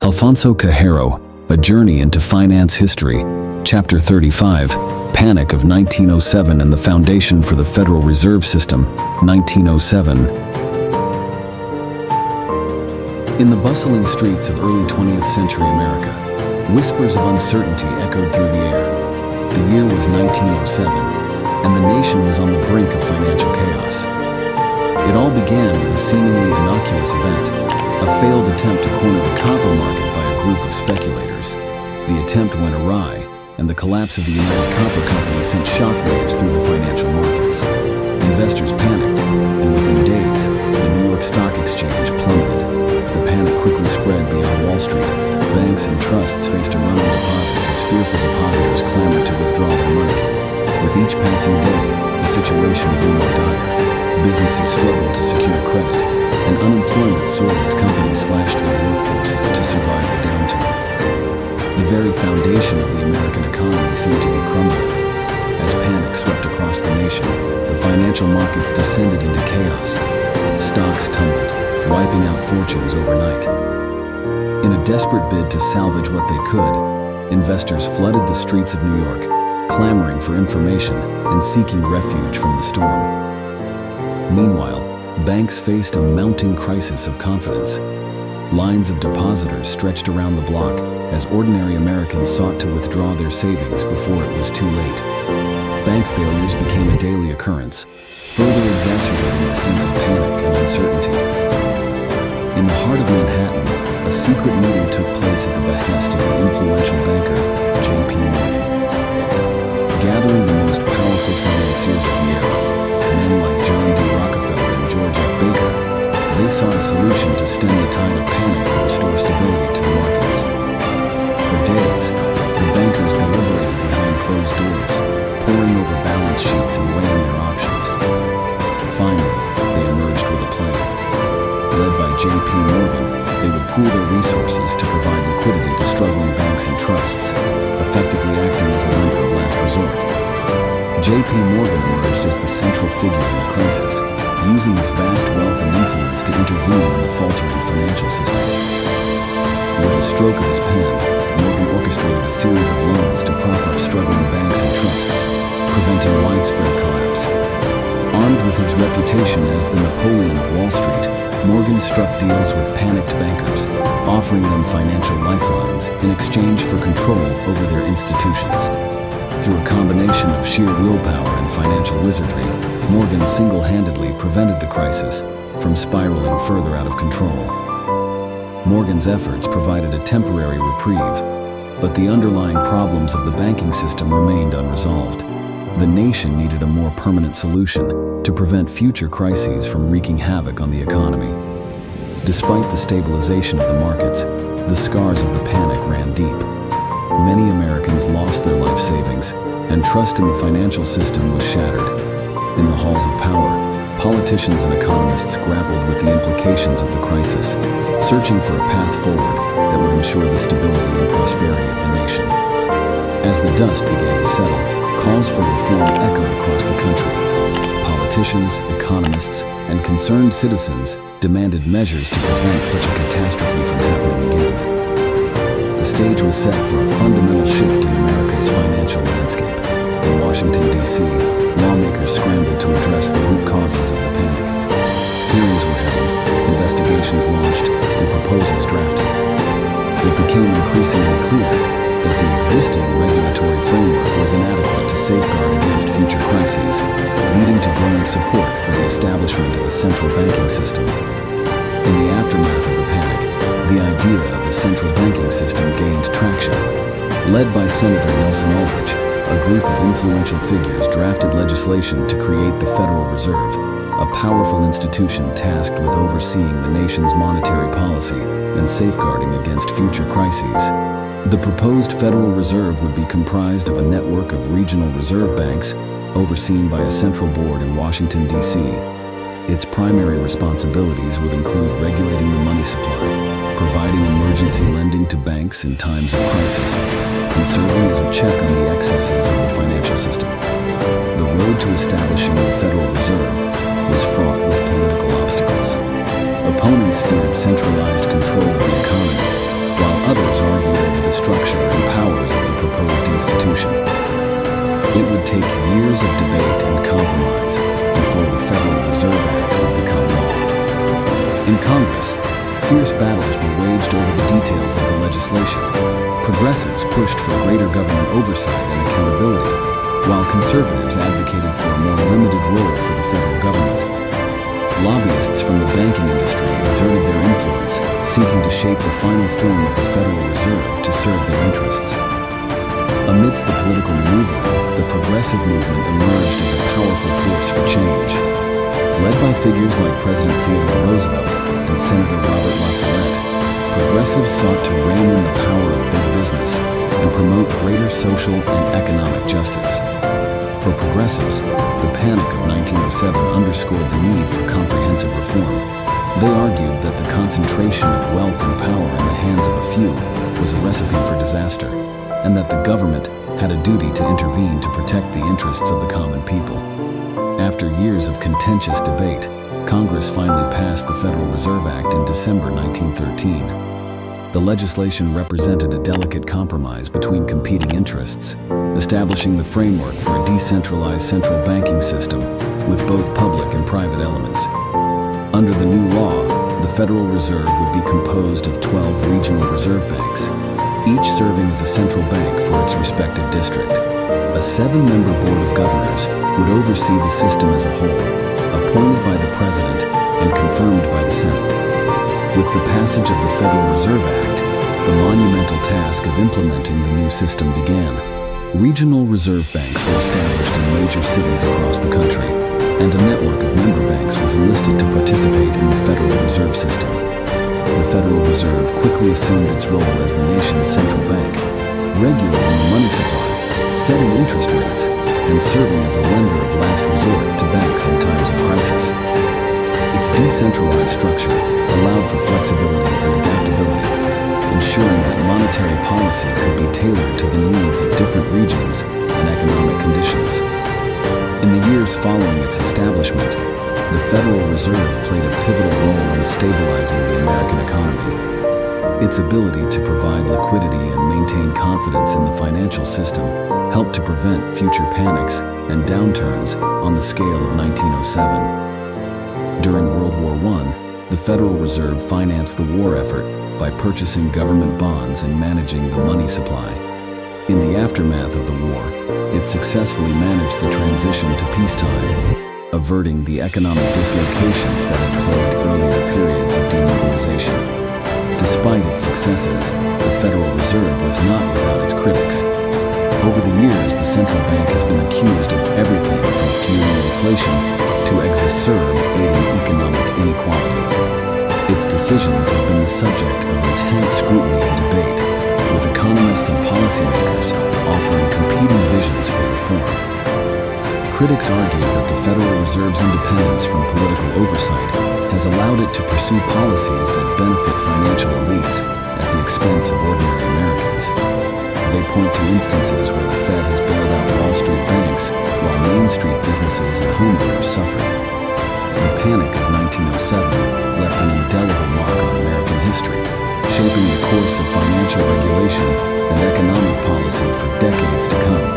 Alfonso Cahero, A Journey into Finance History, Chapter 35, Panic of 1907 and the Foundation for the Federal Reserve System, 1907. In the bustling streets of early 20th century America, whispers of uncertainty echoed through the air. The year was 1907, and the nation was on the brink of financial chaos. It all began with a seemingly innocuous event, a failed attempt to corner the copper market by a group of speculators. The attempt went awry, and the collapse of the United Copper Company sent shockwaves through the financial markets. Investors panicked, and within days, the New York Stock Exchange plummeted. The panic quickly spread beyond Wall Street. Banks and trusts faced a run on deposits as fearful depositors clamored to withdraw their money. With each passing day, the situation grew more dire. Businesses struggled to secure credit, and unemployment soared as companies slashed their workforces to survive the downturn. The very foundation of the American economy seemed to be crumbling. As panic swept across the nation, the financial markets descended into chaos. Stocks tumbled, wiping out fortunes overnight. In a desperate bid to salvage what they could, investors flooded the streets of New York, clamoring for information and seeking refuge from the storm. Meanwhile, banks faced a mounting crisis of confidence. Lines of depositors stretched around the block as ordinary Americans sought to withdraw their savings before it was too late. Bank failures became a daily occurrence, further exacerbating the sense of panic and uncertainty. In the heart of Manhattan, a secret meeting took place at the behest of the influential banker, J.P. Morgan. Gathering the most powerful financiers of the era, men like John D. Rockefeller and George F. Baker, they sought a solution to stem the tide of panic and restore stability to the markets. For days, the bankers deliberated behind closed doors, poring over balance sheets and weighing their options. Finally, they emerged with a plan. Led by J.P. Morgan, they would pool their resources to provide liquidity to struggling banks and trusts, effectively acting as a lender of last resort. J.P. Morgan emerged as the central figure in the crisis, using his vast wealth and influence to intervene in the faltering financial system. With a stroke of his pen, Morgan orchestrated a series of loans to prop up struggling banks and trusts, preventing widespread collapse. Armed with his reputation as the Napoleon of Wall Street, Morgan struck deals with panicked bankers, offering them financial lifelines in exchange for control over their institutions. Through a combination of sheer willpower and financial wizardry, Morgan single-handedly prevented the crisis from spiraling further out of control. Morgan's efforts provided a temporary reprieve, but the underlying problems of the banking system remained unresolved. The nation needed a more permanent solution to prevent future crises from wreaking havoc on the economy. Despite the stabilization of the markets, the scars of the panic ran deep. Many Americans lost their life savings, and trust in the financial system was shattered. In the halls of power, politicians and economists grappled with the implications of the crisis, searching for a path forward that would ensure the stability and prosperity of the nation. As the dust began to settle, calls for reform echoed across the country. Politicians, economists, and concerned citizens demanded measures to prevent such a catastrophe from happening again. The stage was set for a fundamental shift in America's financial landscape. In Washington, D.C., lawmakers scrambled to address the root causes of the panic. Hearings were held, investigations launched, and proposals drafted. It became increasingly clear that the existing regulatory framework was inadequate to safeguard against future crises, leading to growing support for the establishment of a central banking system. In the aftermath of the panic, the idea of a central banking system gained traction. Led by Senator Nelson Aldrich, a group of influential figures drafted legislation to create the Federal Reserve, a powerful institution tasked with overseeing the nation's monetary policy and safeguarding against future crises. The proposed Federal Reserve would be comprised of a network of regional reserve banks, overseen by a central board in Washington, D.C. Its primary responsibilities would include regulating the money supply, providing emergency lending to banks in times of crisis, and serving as a check on the excesses of the financial system. The road to establishing the Federal Reserve was fraught with political obstacles. Opponents feared centralized control of the economy, while others argued over the structure and powers of the proposed institution. It would take years of debate and compromise before the Federal Reserve Act would become law. In Congress, fierce battles were waged over the details of the legislation. Progressives pushed for greater government oversight and accountability, while conservatives advocated for a more limited role for the federal government. Lobbyists from the banking industry exerted their influence, seeking to shape the final form of the Federal Reserve to serve their interests. Amidst the political maneuvering, the progressive movement emerged as a powerful force for change. Led by figures like President Theodore Roosevelt and Senator Robert La Follette, progressives sought to rein in the power of big business and promote greater social and economic justice. For progressives, the Panic of 1907 underscored the need for comprehensive reform. They argued that the concentration of wealth and power in the hands of a few was a recipe for disaster, and that the government had a duty to intervene to protect the interests of the common people. After years of contentious debate, Congress finally passed the Federal Reserve Act in December 1913. The legislation represented a delicate compromise between competing interests, establishing the framework for a decentralized central banking system with both public and private elements. Under the new law, the Federal Reserve would be composed of 12 regional reserve banks, each serving as a central bank for its respective district. A 7-member board of governors would oversee the system as a whole, appointed by the President and confirmed by the Senate. With the passage of the Federal Reserve Act, the monumental task of implementing the new system began. Regional reserve banks were established in major cities across the country, and a network of member banks was enlisted to participate in the Federal Reserve System. The Federal Reserve quickly assumed its role as the nation's central bank, regulating the money supply, setting interest rates, and serving as a lender of last resort to banks in times of crisis. Its decentralized structure allowed for flexibility and adaptability, ensuring that monetary policy could be tailored to the needs of different regions and economic conditions. In the years following its establishment, the Federal Reserve played a pivotal role in stabilizing the American economy. Its ability to provide liquidity and maintain confidence in the financial system helped to prevent future panics and downturns on the scale of 1907. During World War I, the Federal Reserve financed the war effort by purchasing government bonds and managing the money supply. In the aftermath of the war, it successfully managed the transition to peacetime, averting the economic dislocations that had plagued earlier periods of demobilization. Despite its successes, the Federal Reserve was not without its critics. Over the years, the central bank has been accused of everything from fueling inflation to exacerbating economic inequality. Its decisions have been the subject of intense scrutiny and debate, with economists and policymakers offering competing visions for reform. Critics argue that the Federal Reserve's independence from political oversight has allowed it to pursue policies that benefit financial elites at the expense of ordinary Americans. They point to instances where the Fed has bailed out Wall Street banks while Main Street businesses and homeowners suffered. The Panic of 1907 left an indelible mark on American history, shaping the course of financial regulation and economic policy for decades to come.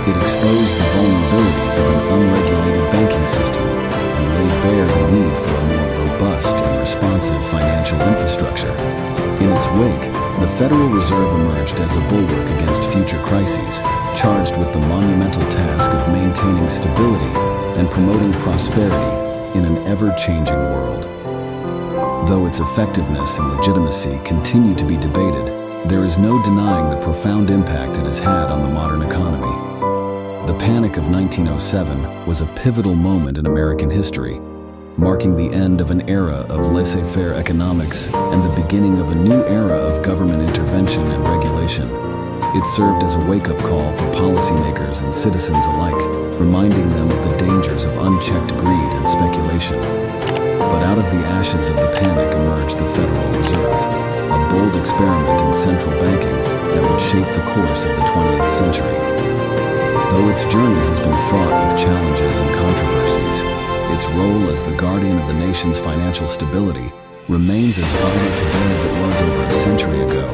It exposed the vulnerabilities of an unregulated banking system and laid bare the need for a more robust and responsive financial infrastructure. In its wake, the Federal Reserve emerged as a bulwark against future crises, charged with the monumental task of maintaining stability and promoting prosperity in an ever-changing world. Though its effectiveness and legitimacy continue to be debated, there is no denying the profound impact it has had on the modern economy. The Panic of 1907 was a pivotal moment in American history, marking the end of an era of laissez-faire economics and the beginning of a new era of government intervention and regulation. It served as a wake-up call for policymakers and citizens alike, reminding them of the dangers of unchecked greed and speculation. But out of the ashes of the panic emerged the Federal Reserve, a bold experiment in central banking that would shape the course of the 20th century. Though its journey has been fraught with challenges and controversies, its role as the guardian of the nation's financial stability remains as vital today as it was over a century ago.